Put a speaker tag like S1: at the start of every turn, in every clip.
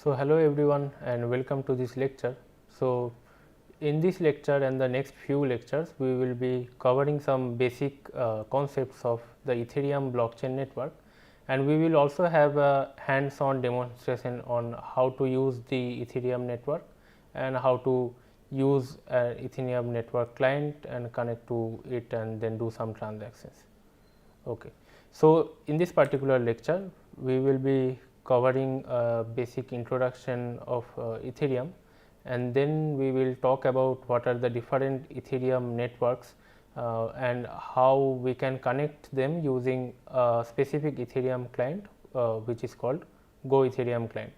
S1: So, hello everyone and welcome to this lecture. So, in this lecture and the next few lectures, we will be covering some basic concepts of the Ethereum blockchain network, and we will also have a hands-on demonstration on how to use the Ethereum network and how to use an Ethereum network client and connect to it and then do some transactions. Okay. So, in this particular lecture, we will be covering a basic introduction of Ethereum, and then we will talk about what are the different Ethereum networks and how we can connect them using a specific Ethereum client which is called Go Ethereum client.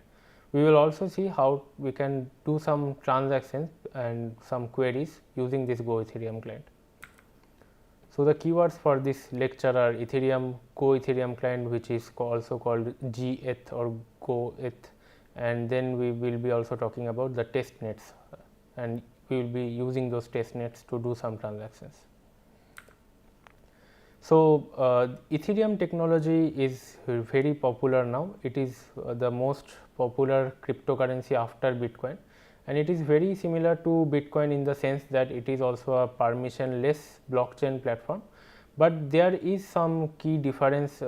S1: We will also see how we can do some transactions and some queries using this Go Ethereum client. So, the keywords for this lecture are Ethereum, Go Ethereum client, which is also called GETH or GoETH, and then we will be also talking about the test nets, and we will be using those test nets to do some transactions. So, Ethereum technology is very popular now. It is the most popular cryptocurrency after Bitcoin, and it is very similar to Bitcoin in the sense that it is also a permissionless blockchain platform, but there is some key difference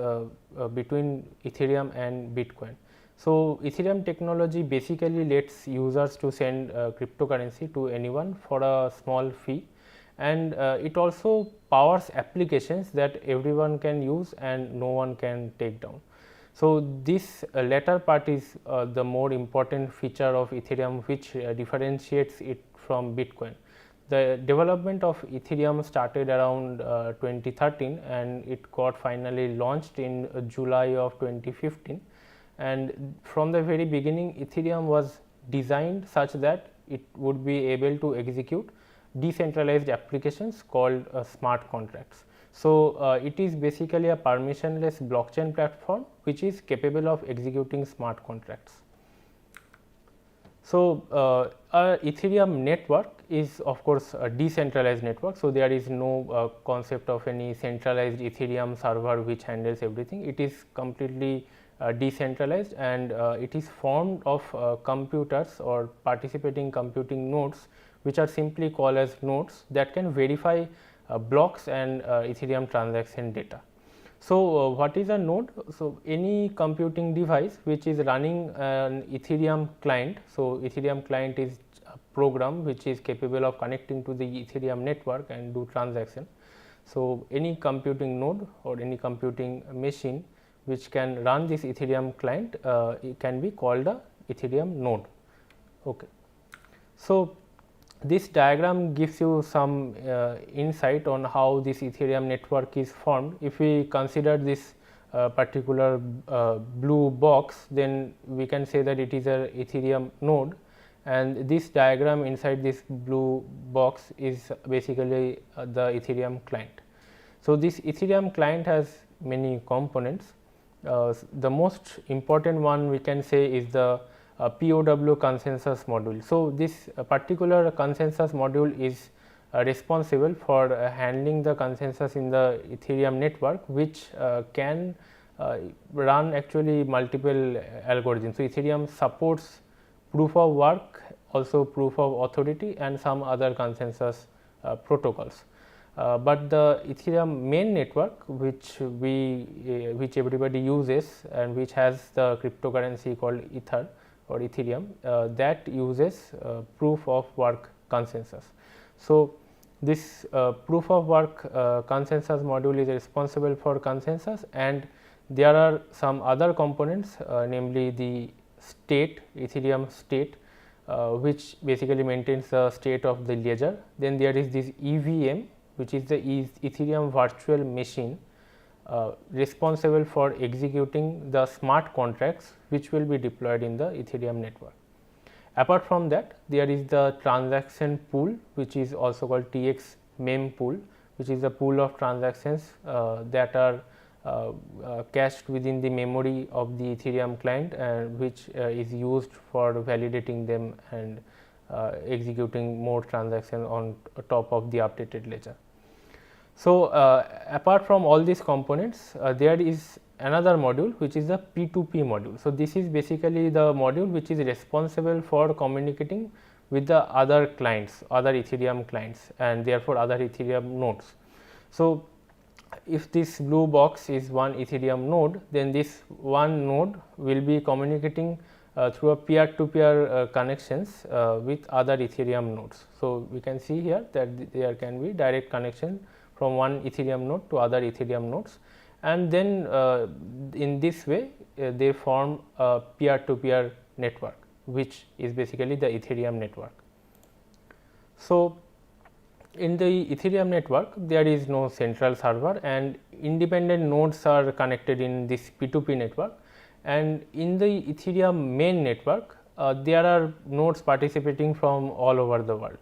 S1: between Ethereum and Bitcoin. So, Ethereum technology basically lets users to send cryptocurrency to anyone for a small fee, and it also powers applications that everyone can use and no one can take down. So, this latter part is the more important feature of Ethereum, which differentiates it from Bitcoin. The development of Ethereum started around 2013 and it got finally launched in July of 2015, and from the very beginning Ethereum was designed such that it would be able to execute decentralized applications called smart contracts. So, it is basically a permissionless blockchain platform which is capable of executing smart contracts. So, a Ethereum network is of course a decentralized network. So, there is no concept of any centralized Ethereum server which handles everything. It is completely decentralized, and it is formed of computers or participating computing nodes, which are simply called as nodes that can verify blocks and Ethereum transaction data. So, what is a node? So, any computing device which is running an Ethereum client. So, Ethereum client is a program which is capable of connecting to the Ethereum network and do transaction. So, any computing node or any computing machine which can run this Ethereum client it can be called a Ethereum node. Okay. So, this diagram gives you some insight on how this Ethereum network is formed. If we consider this particular blue box, then we can say that it is a Ethereum node, and this diagram inside this blue box is basically the Ethereum client. So, this Ethereum client has many components. The most important one we can say is the POW consensus module. So, this particular consensus module is responsible for handling the consensus in the Ethereum network, which can run actually multiple algorithms. So, Ethereum supports proof of work, also proof of authority, and some other consensus protocols. But the Ethereum main network, which everybody uses and which has the cryptocurrency called Ether or Ethereum, that uses proof of work consensus. So, this proof of work consensus module is responsible for consensus, and there are some other components, namely the state, Ethereum state, which basically maintains the state of the ledger. Then there is this EVM, which is the Ethereum virtual machine, responsible for executing the smart contracts which will be deployed in the Ethereum network. Apart from that, there is the transaction pool, which is also called TX mem pool, which is a pool of transactions that are cached within the memory of the Ethereum client, and which is used for validating them and executing more transactions on top of the updated ledger. So, apart from all these components, there is another module which is the P2P module. So, this is basically the module which is responsible for communicating with the other clients, other Ethereum clients, and therefore other Ethereum nodes. So, if this blue box is one Ethereum node, then this one node will be communicating through a peer-to-peer connections with other Ethereum nodes. So, we can see here that there can be direct connection from one Ethereum node to other Ethereum nodes, and then in this way they form a peer-to-peer network, which is basically the Ethereum network. So, in the Ethereum network there is no central server, and independent nodes are connected in this P2P network, and in the Ethereum main network there are nodes participating from all over the world.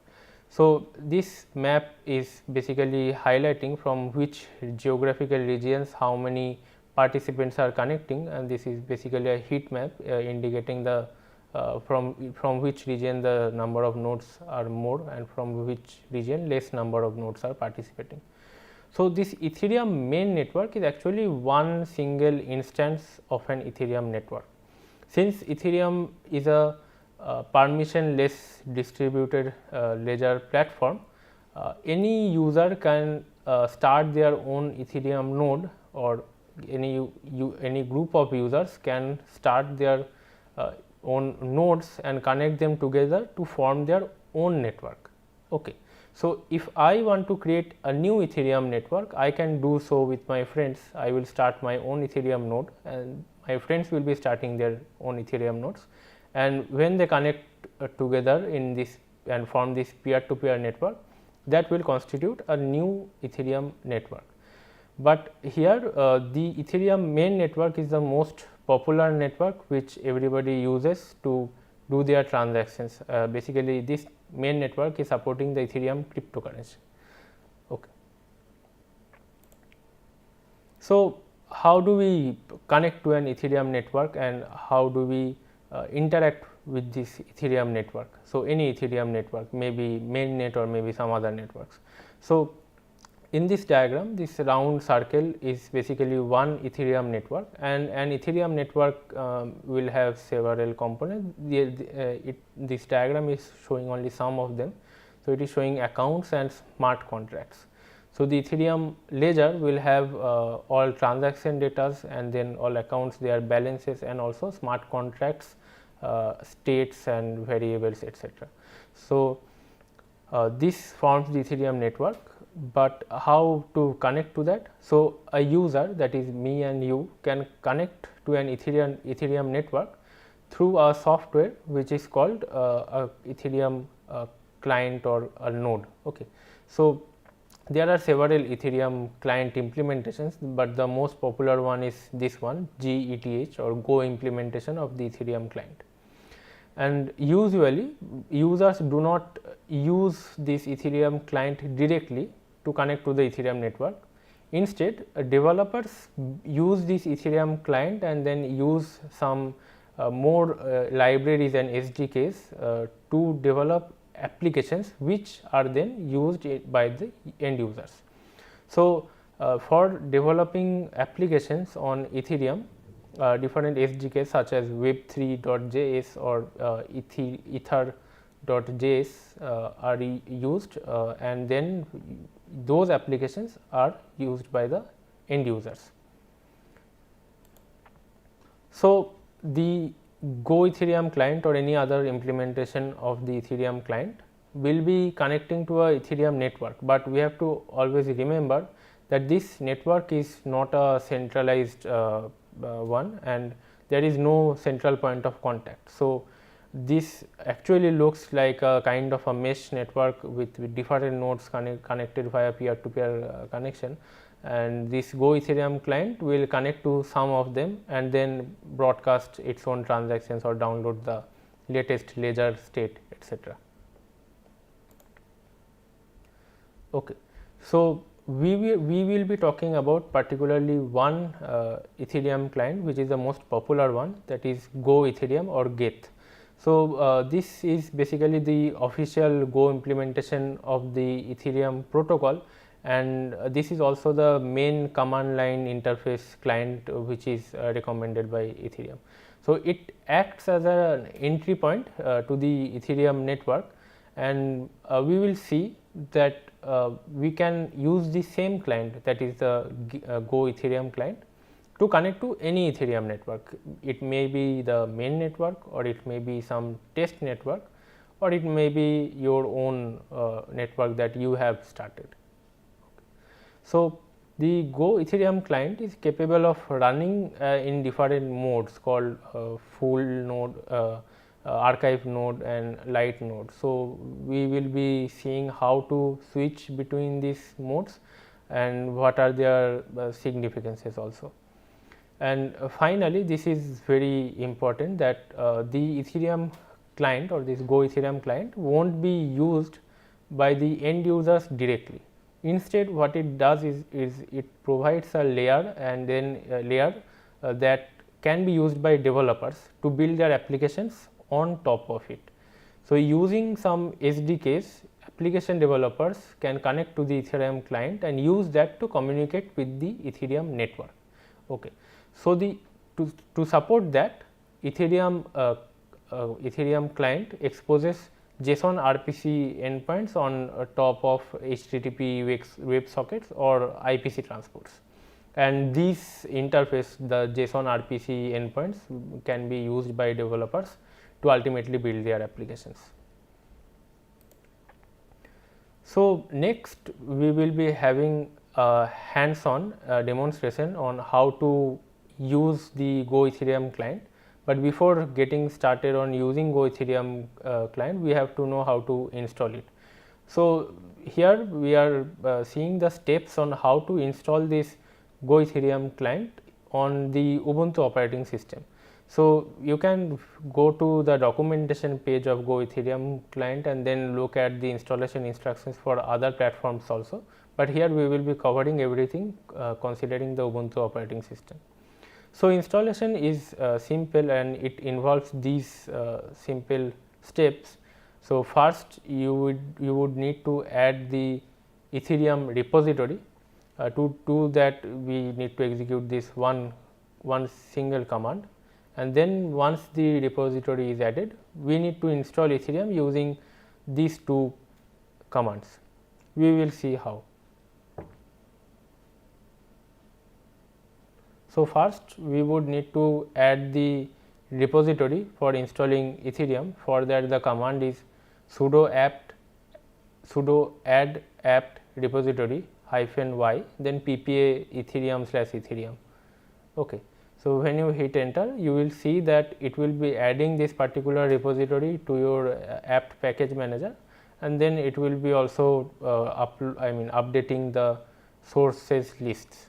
S1: So, this map is basically highlighting from which geographical regions how many participants are connecting, and this is basically a heat map indicating the from which region the number of nodes are more and from which region less number of nodes are participating. So, this Ethereum main network is actually one single instance of an Ethereum network. Since Ethereum is a permissionless distributed ledger platform, any user can start their own Ethereum node, or any group of users can start their own nodes and connect them together to form their own network. Okay. So, if I want to create a new Ethereum network, I can do so with my friends. I will start my own Ethereum node, and my friends will be starting their own Ethereum nodes, and when they connect together in this and form this peer-to-peer network, that will constitute a new Ethereum network. But here the Ethereum main network is the most popular network which everybody uses to do their transactions. Basically, this main network is supporting the Ethereum cryptocurrency. Okay. So, how do we connect to an Ethereum network, and how do we interact with this Ethereum network? So, any Ethereum network, maybe mainnet or maybe some other networks. So, in this diagram, this round circle is basically one Ethereum network, and an Ethereum network will have several components. This diagram is showing only some of them. So, it is showing accounts and smart contracts. So, the Ethereum ledger will have all transaction data, and then all accounts, their balances, and also smart contracts, states and variables, etc. So, this forms the Ethereum network. But how to connect to that? So, a user, that is me and you, can connect to an Ethereum network through a software which is called a Ethereum client or a node. Okay. So, there are several Ethereum client implementations, but the most popular one is this one, GETH, or Go implementation of the Ethereum client. And usually users do not use this Ethereum client directly to connect to the Ethereum network. Instead, developers use this Ethereum client and then use some more libraries and SDKs to develop applications which are then used by the end users. So, for developing applications on Ethereum, different SDKs such as web3.js or ether.js are used, and then those applications are used by the end users. So, the Go Ethereum client or any other implementation of the Ethereum client will be connecting to a Ethereum network, but we have to always remember that this network is not a centralized one, and there is no central point of contact. So, this actually looks like a kind of a mesh network with different nodes connected via peer-to-peer connection, and this Go Ethereum client will connect to some of them and then broadcast its own transactions or download the latest ledger state, etc. Okay. So, we will be talking about particularly one Ethereum client which is the most popular one, that is Go Ethereum or Geth. So, this is basically the official Go implementation of the Ethereum protocol, and this is also the main command line interface client which is recommended by Ethereum. So, it acts as an entry point to the Ethereum network, and we will see that we can use the same client, that is the Go Ethereum client, to connect to any Ethereum network. It may be the main network, or it may be some test network, or it may be your own network that you have started. So, the Go Ethereum client is capable of running in different modes called full node, archive node, and light node. So, we will be seeing how to switch between these modes and what are their significances also. And finally, this is very important that the Ethereum client, or this Go Ethereum client, won't be used by the end users directly. Instead, what it does is it provides a layer, and then a layer that can be used by developers to build their applications on top of it. So, using some SDKs, application developers can connect to the Ethereum client and use that to communicate with the Ethereum network. Okay. So, to support that, Ethereum client exposes JSON RPC endpoints on top of HTTP web sockets or IPC transports, and these interface, the JSON RPC endpoints, can be used by developers to ultimately build their applications. So, next we will be having a hands-on demonstration on how to use the Go Ethereum client. But before getting started on using Go Ethereum client, we have to know how to install it. So, here we are seeing the steps on how to install this Go Ethereum client on the Ubuntu operating system. So, you can go to the documentation page of Go Ethereum client and then look at the installation instructions for other platforms also, but here we will be covering everything considering the Ubuntu operating system. So, installation is simple, and it involves these simple steps. So, first you would need to add the Ethereum repository. To do that, we need to execute this one single command, and then once the repository is added, we need to install Ethereum using these two commands. We will see how. So, first we would need to add the repository for installing Ethereum. For that, the command is sudo add apt repository -y, then ppa ethereum/ethereum. Okay. So, when you hit enter, you will see that it will be adding this particular repository to your apt package manager, and then it will be also updating the sources lists.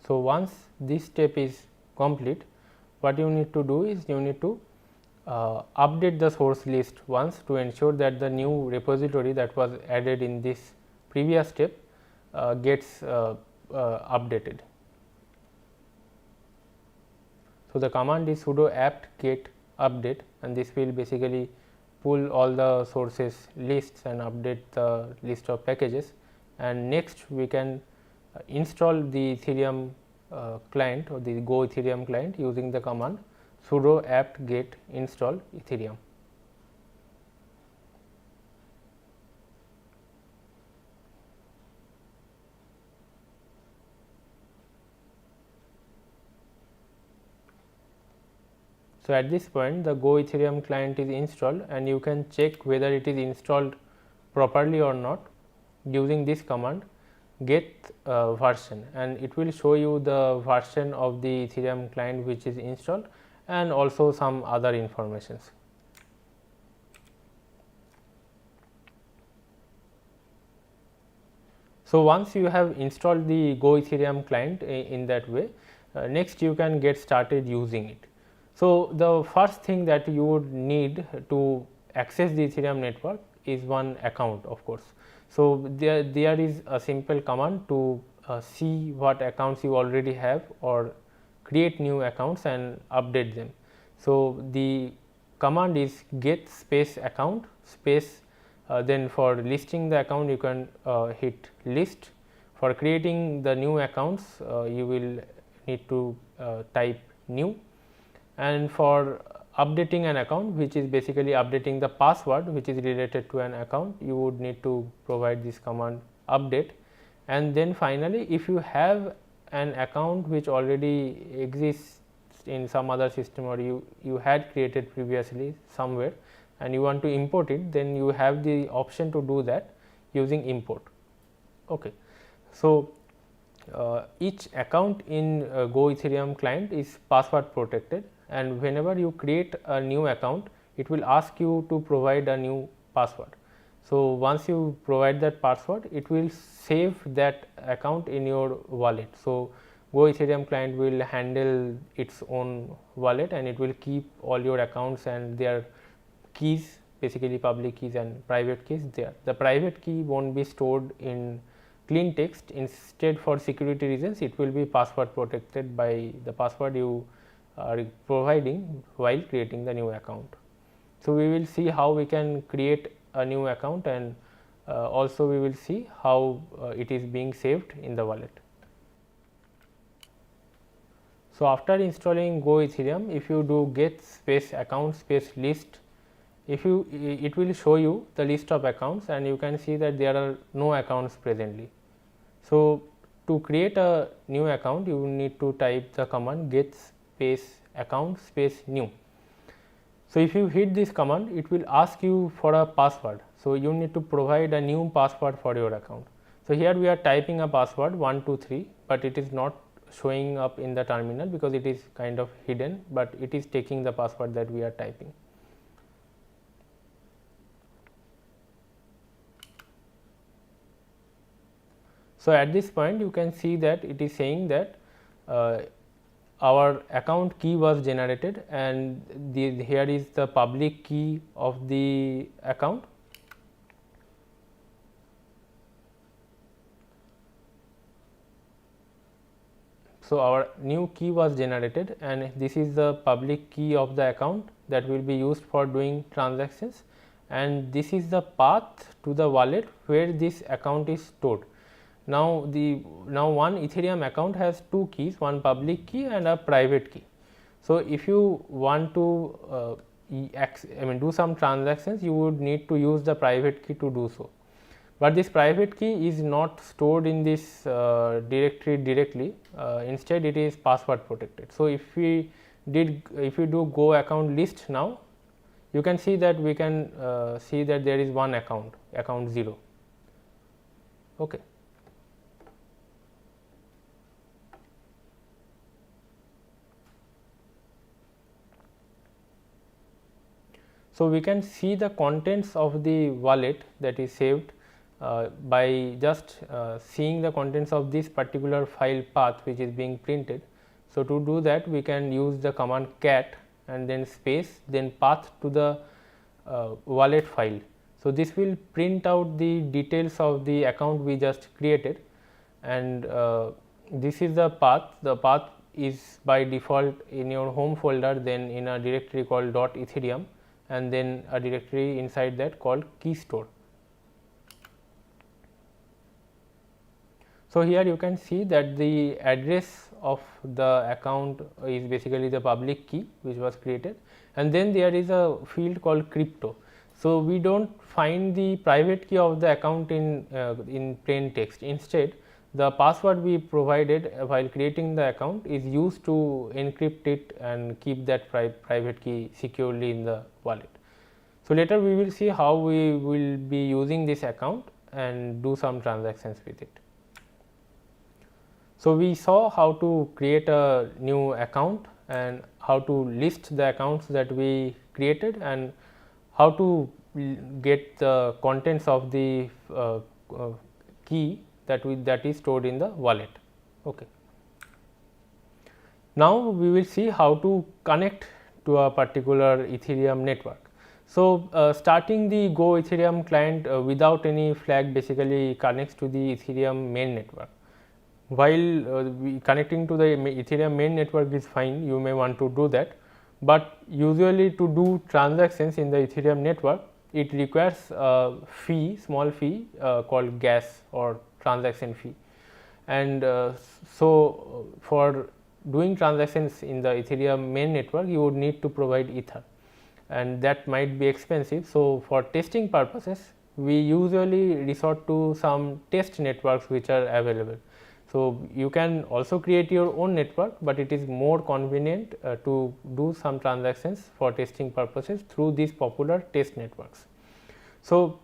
S1: So, once this step is complete, what you need to do is you need to update the source list once to ensure that the new repository that was added in this previous step gets updated. So, the command is sudo apt get update, and this will basically pull all the sources lists and update the list of packages, and next we can install the Ethereum client, or the Go Ethereum client, using the command sudo apt get install Ethereum. So, at this point the Go Ethereum client is installed, and you can check whether it is installed properly or not using this command get version, and it will show you the version of the Ethereum client which is installed, and also some other informations. So, once you have installed the Go Ethereum client in that way, next you can get started using it. So, the first thing that you would need to access the Ethereum network is one account, of course. So, there is a simple command to see what accounts you already have or create new accounts and update them. So, the command is get space account space, then for listing the account you can hit list. For creating the new accounts you will need to type new, and for updating an account, which is basically updating the password which is related to an account, you would need to provide this command update. And then finally, if you have an account which already exists in some other system, or you had created previously somewhere and you want to import it, then you have the option to do that using import. Okay. So, each account in Go Ethereum client is password protected, and whenever you create a new account, it will ask you to provide a new password. So, once you provide that password, it will save that account in your wallet. So, Go Ethereum client will handle its own wallet, and it will keep all your accounts and their keys, basically public keys and private keys there. The private key won't be stored in clean text. Instead, for security reasons, it will be password protected by the password you are providing while creating the new account. So, we will see how we can create a new account, and also we will see how it is being saved in the wallet. So, after installing Go Ethereum, if you do get space account space list, if you it will show you the list of accounts, and you can see that there are no accounts presently. So, to create a new account, you need to type the command get space account space new. So, if you hit this command, it will ask you for a password. So, you need to provide a new password for your account. So, here we are typing a password 123, but it is not showing up in the terminal because it is kind of hidden, but it is taking the password that we are typing. So, at this point you can see that it is saying that our account key was generated, and here is the public key of the account. So, our new key was generated, and this is the public key of the account that will be used for doing transactions, and this is the path to the wallet where this account is stored. Now, one Ethereum account has two keys, one public key and a private key. So, if you want to do some transactions, you would need to use the private key to do so. But this private key is not stored in this directory directly. Instead, it is password protected. So, if we do Go account list now, you can see that we can see that there is one account 0. Okay. So, we can see the contents of the wallet that is saved by just seeing the contents of this particular file path which is being printed. So, to do that, we can use the command cat and then space, then path to the wallet file. So, this will print out the details of the account we just created, and this is the path. The path is by default in your home folder, then in a directory called .ethereum, and then a directory inside that called key store. So, here you can see that the address of the account is basically the public key which was created, and then there is a field called crypto. So, we do not find the private key of the account in plain text. Instead, the password we provided while creating the account is used to encrypt it and keep that private key securely in the wallet. So, later we will see how we will be using this account and do some transactions with it. So, we saw how to create a new account and how to list the accounts that we created, and how to get the contents of the key that is stored in the wallet. Okay. Now, we will see how to connect to a particular Ethereum network. So, starting the Go Ethereum client without any flag basically connects to the Ethereum main network. While connecting to the Ethereum main network is fine, you may want to do that, but usually to do transactions in the Ethereum network, it requires a fee, small fee called gas or transaction fee. And so, for doing transactions in the Ethereum main network, you would need to provide Ether, and that might be expensive. So, for testing purposes, we usually resort to some test networks which are available. So, you can also create your own network, but it is more convenient to do some transactions for testing purposes through these popular test networks. So,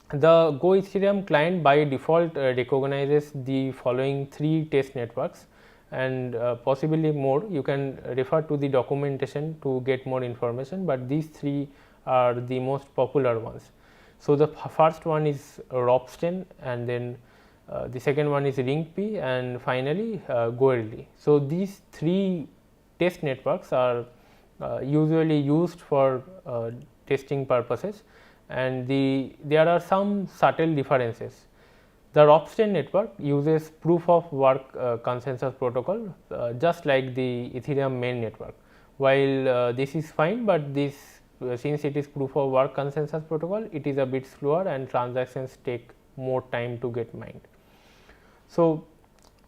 S1: the Go Ethereum client by default recognizes the following 3 test networks, and possibly more. You can refer to the documentation to get more information, but these 3 are the most popular ones. So, the first one is Ropsten, and then the second one is Ringp, and finally Goerli. So, these 3 test networks are usually used for testing purposes, and there are some subtle differences. The Ropsten network uses proof of work consensus protocol just like the Ethereum main network. While this is fine, but this since it is proof of work consensus protocol, it is a bit slower and transactions take more time to get mined. So,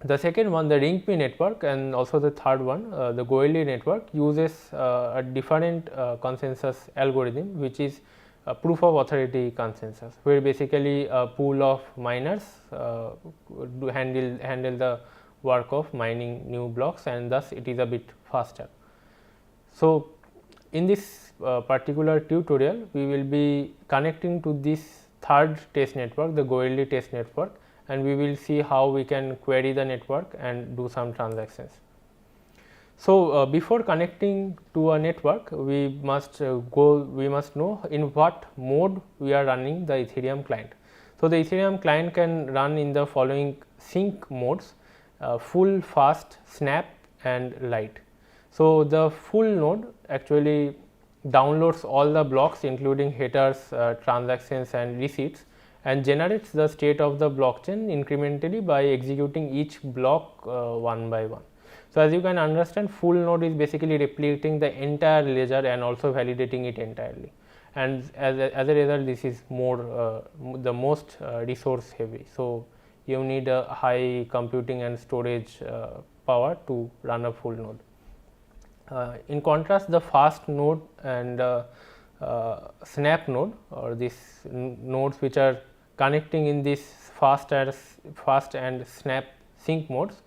S1: the second one, the Ringp network, and also the third one, the Goerli network, uses a different consensus algorithm, which is proof of authority consensus, where basically a pool of miners handle the work of mining new blocks, and thus it is a bit faster. So, in this particular tutorial, we will be connecting to this third test network, the Goerli test network, and we will see how we can query the network and do some transactions. So, before connecting to a network, we must know in what mode we are running the Ethereum client. So, the Ethereum client can run in the following sync modes: full, fast, snap, and light. So, the full node actually downloads all the blocks including headers, transactions, and receipts, and generates the state of the blockchain incrementally by executing each block one by one. So, as you can understand, full node is basically replicating the entire ledger and also validating it entirely, and as a result this is more the most resource heavy. So, you need a high computing and storage power to run a full node. In contrast, the fast node and snap node, or these nodes which are connecting in this fast and snap sync modes,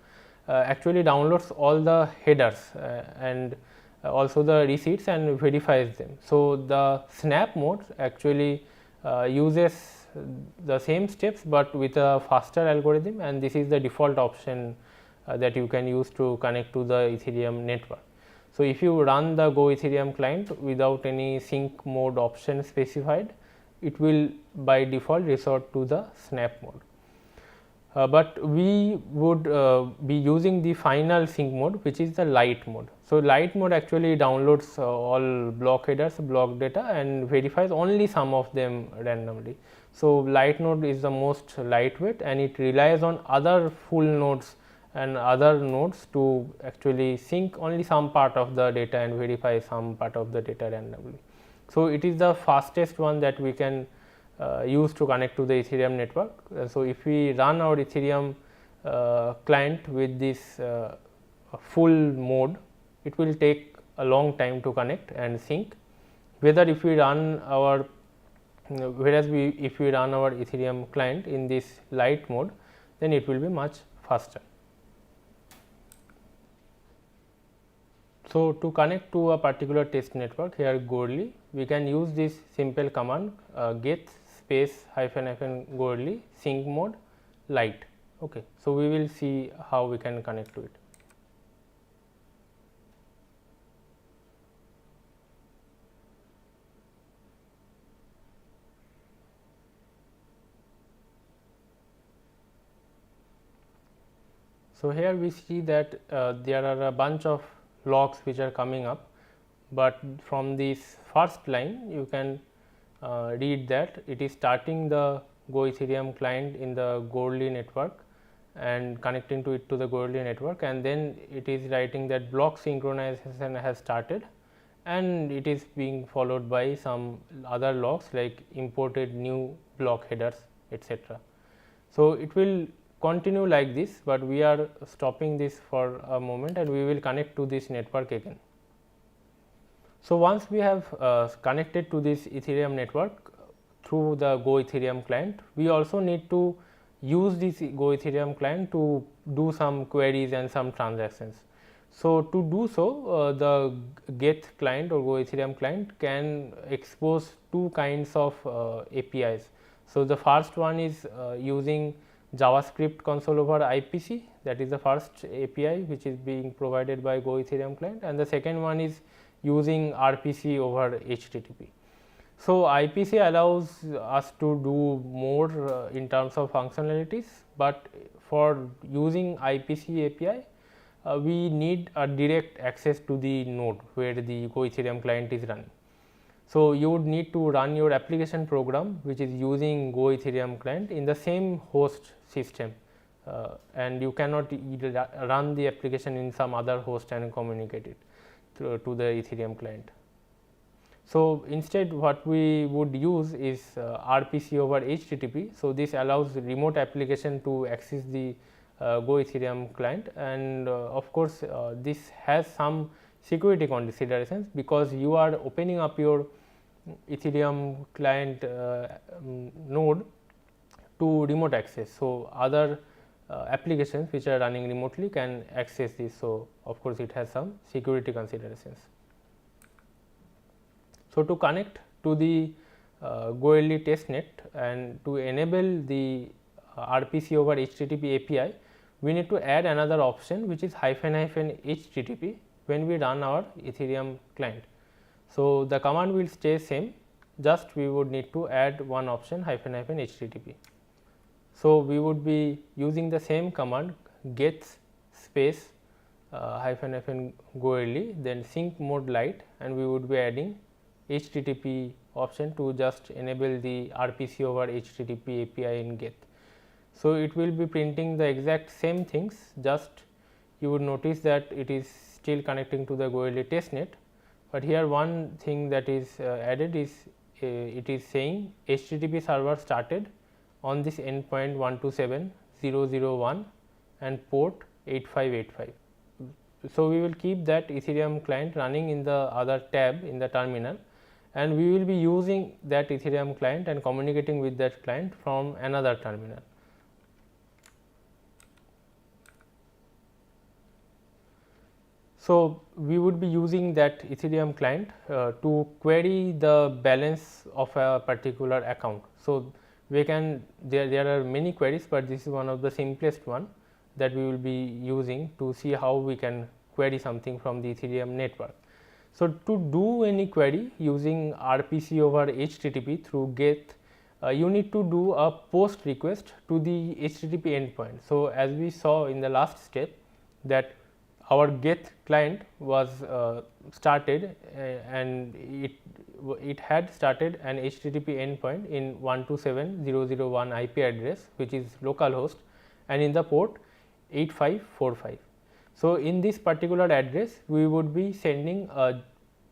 S1: actually downloads all the headers and also the receipts and verifies them. So, the snap mode actually uses the same steps, but with a faster algorithm, and this is the default option that you can use to connect to the Ethereum network. So, if you run the Go Ethereum client without any sync mode option specified, it will by default resort to the snap mode. But we would be using the final sync mode, which is the light mode. So, light mode actually downloads all block headers, block data, and verifies only some of them randomly. So, light node is the most lightweight, and it relies on other full nodes and other nodes to actually sync only some part of the data and verify some part of the data randomly. So, it is the fastest one that we can use to connect to the Ethereum network. So, if we run our Ethereum client with this full mode, it will take a long time to connect and sync. Whether if we run our if we run our Ethereum client in this light mode, then it will be much faster. So, to connect to a particular test network, here Goerli, we can use this simple command get space hyphen Goerli sync mode light. Okay. So, we will see how we can connect to it. So, here we see that there are a bunch of logs which are coming up. but from this first line you can read that it is starting the Go Ethereum client in the Goerli network and connecting to it to the Goerli network, and then it is writing that block synchronization has started, and it is being followed by some other logs like imported new block headers, etc. So, it will continue like this, but we are stopping this for a moment and we will connect to this network again. So, once we have connected to this Ethereum network through the Go Ethereum client, we also need to use this Go Ethereum client to do some queries and some transactions. So, to do so, the Get client or Go Ethereum client can expose two kinds of APIs. So, the first one is using JavaScript console over IPC, that is the first API which is being provided by Go Ethereum client, and the second one is using RPC over HTTP. So, IPC allows us to do more in terms of functionalities, but for using IPC API we need a direct access to the node where the Go Ethereum client is running. So, you would need to run your application program which is using Go Ethereum client in the same host system, and you cannot run the application in some other host and communicate it to the Ethereum client. So, instead what we would use is RPC over HTTP. So, this allows remote application to access the Go Ethereum client, and of course, this has some security considerations because you are opening up your Ethereum client node to remote access. So, other applications which are running remotely can access this. So, of course, it has some security considerations. So, to connect to the Goerli testnet and to enable the RPC over HTTP API, we need to add another option which is --HTTP when we run our Ethereum client. So, the command will stay same, just we would need to add one option --HTTP. So, we would be using the same command get space --Goerli, then sync mode light, and we would be adding HTTP option to just enable the RPC over HTTP API in get. So, it will be printing the exact same things, just you would notice that it is still connecting to the Goerli testnet, but here one thing that is added is it is saying HTTP server started on this endpoint 127.0.0.1 and port 8585. So, we will keep that Ethereum client running in the other tab in the terminal, and we will be using that Ethereum client and communicating with that client from another terminal. So, we would be using that Ethereum client to query the balance of a particular account. So, we can there are many queries, but this is one of the simplest one that we will be using to see how we can query something from the Ethereum network. So, to do any query using RPC over HTTP through GET, you need to do a post request to the HTTP endpoint. So, as we saw in the last step that our GET client was started and it had started an HTTP endpoint in 127.0.0.1 IP address, which is localhost, and in the port 8545. So, in this particular address we would be sending a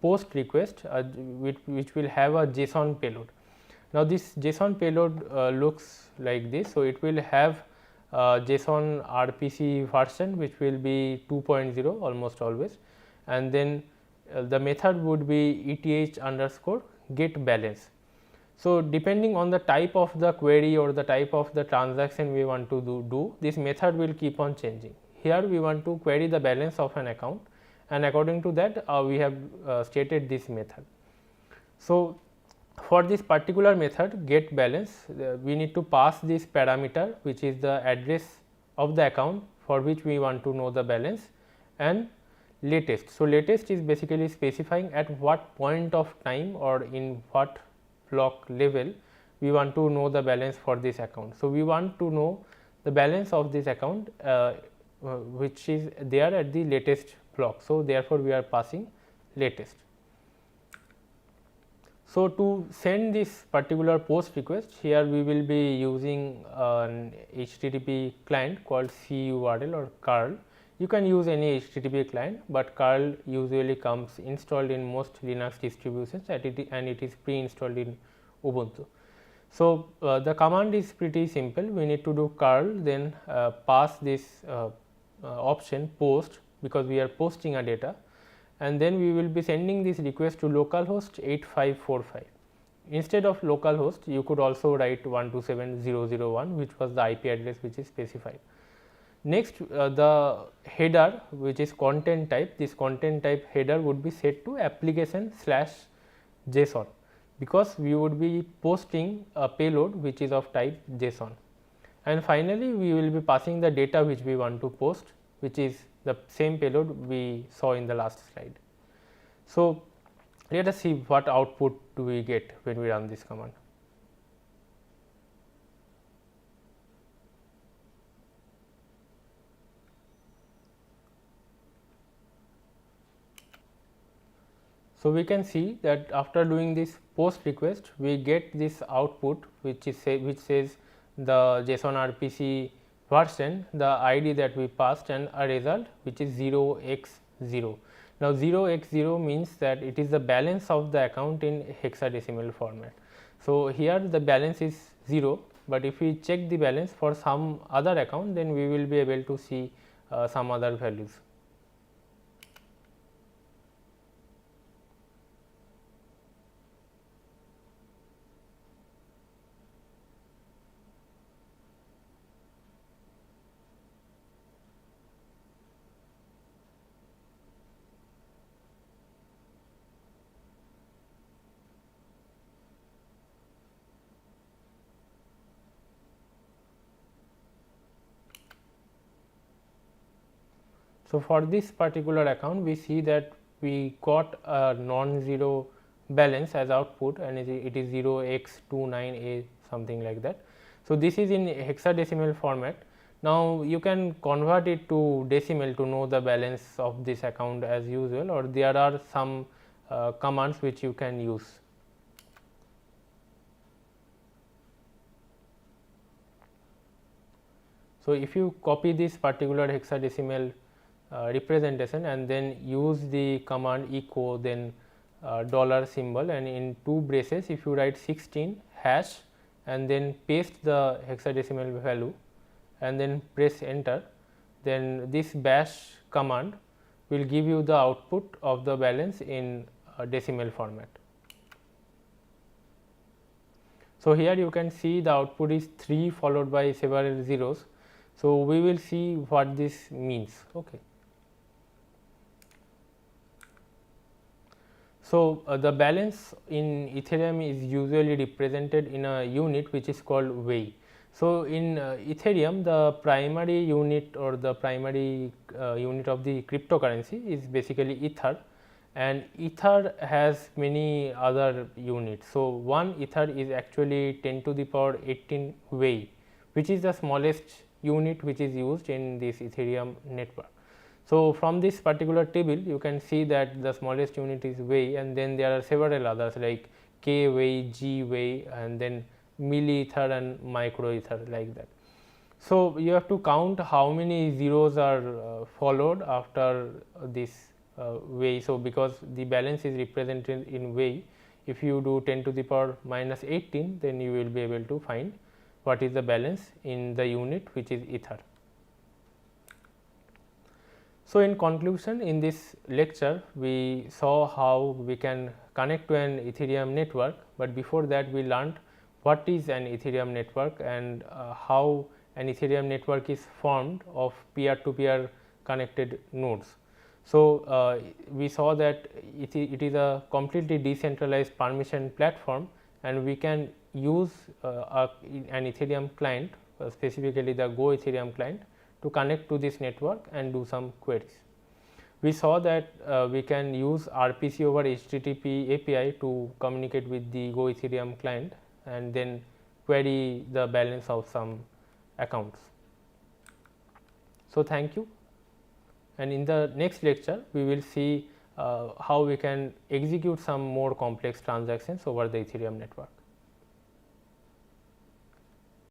S1: post request which will have a JSON payload. Now, this JSON payload looks like this. So, it will have JSON RPC version which will be 2.0 almost always, and then the method would be ETH underscore get balance. So, depending on the type of the query or the type of the transaction we want to do, this method will keep on changing. Here we want to query the balance of an account, and according to that we have stated this method. So, for this particular method get balance, we need to pass this parameter which is the address of the account for which we want to know the balance, and latest. So, latest is basically specifying at what point of time or in what block level we want to know the balance for this account. So, we want to know the balance of this account which is there at the latest block. So, therefore, we are passing latest. So, to send this particular post request, here we will be using an HTTP client called curl or curl. You can use any HTTP client, but curl usually comes installed in most Linux distributions and it is pre-installed in Ubuntu. So, the command is pretty simple. We need to do curl, then pass this option post, because we are posting a data, and then we will be sending this request to localhost 8545. Instead of localhost, you could also write 127.0.0.1, which was the IP address which is specified. Next, the header, which is content type, this content type header would be set to application/JSON, because we would be posting a payload which is of type JSON. And finally, we will be passing the data which we want to post, which is the same payload we saw in the last slide. So, let us see what output do we get when we run this command. So, we can see that after doing this post request, we get this output which says the JSON RPC version, the ID that we passed, and a result which is 0x0. Now, 0x0 means that it is the balance of the account in hexadecimal format. So, here the balance is 0, but if we check the balance for some other account, then we will be able to see some other values. So, for this particular account, we see that we got a non-zero balance as output, and it is 0x29a, something like that. So, this is in hexadecimal format. Now, you can convert it to decimal to know the balance of this account as usual, or there are some commands which you can use. So, if you copy this particular hexadecimal representation and then use the command echo, then dollar symbol, and in two braces if you write 16 hash and then paste the hexadecimal value and then press enter, then this bash command will give you the output of the balance in decimal format. So, here you can see the output is 3 followed by several zeros. So, we will see what this means. Okay. So, the balance in Ethereum is usually represented in a unit which is called Wei. So, in Ethereum, the primary unit or the primary unit of the cryptocurrency is basically Ether, and Ether has many other units. So, 1 Ether is actually 10 to the power 18 Wei, which is the smallest unit which is used in this Ethereum network. So, from this particular table you can see that the smallest unit is Wei, and then there are several others like K Wei, G Wei, and then milli ether and micro ether, like that. So, you have to count how many zeros are followed after this Wei. So, because the balance is represented in Wei, if you do 10 to the power minus 18, then you will be able to find what is the balance in the unit which is ether. So, in conclusion, in this lecture we saw how we can connect to an Ethereum network, but before that we learned what is an Ethereum network and how an Ethereum network is formed of peer to peer connected nodes. So, we saw that it is a completely decentralized permission platform, and we can use an Ethereum client, specifically the Go Ethereum client, to connect to this network and do some queries. We saw that we can use RPC over HTTP API to communicate with the Go Ethereum client and then query the balance of some accounts. So, thank you, and in the next lecture we will see how we can execute some more complex transactions over the Ethereum network.